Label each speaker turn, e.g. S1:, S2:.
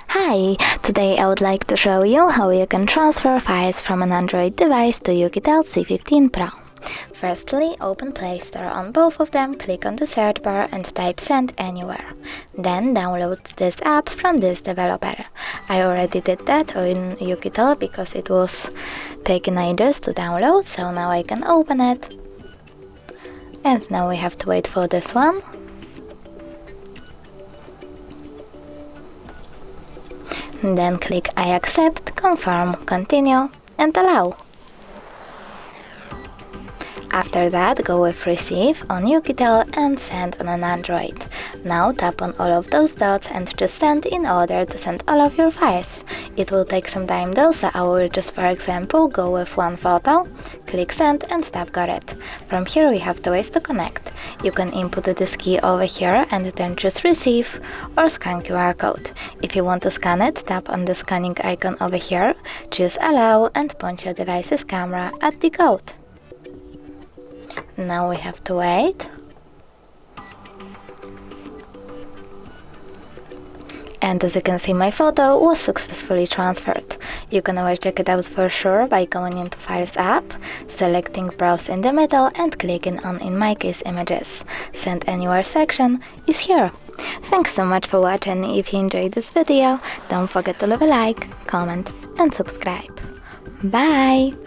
S1: Hi! Today I would like to show you how you can transfer files from an Android device to Oukitel C15 Pro. Firstly, open Play Store on both of them, click on the search bar and type Send Anywhere. Then download this app from this developer. I already did that on Oukitel because it was taking ages to download, so now I can open it. And now we have to wait for this one. Then click I accept, confirm, continue and allow. After that, go with Receive on Oukitel and Send on an Android. Now tap on all of those dots and just send in order to send all of your files. It will take some time though, so I will just, for example, go with one photo, click Send and tap Got it. From here we have two ways to connect. You can input this key over here and then choose Receive or scan QR code. If you want to scan it, tap on the scanning icon over here, choose Allow and point your device's camera at the code. Now we have to wait. And as you can see, my photo was successfully transferred. You can always check it out for sure by going into Files app, selecting Browse in the middle and clicking on, in my case, Images. Send Anywhere section is here. Thanks so much for watching. If you enjoyed this video, don't forget to leave a like, comment and subscribe. Bye!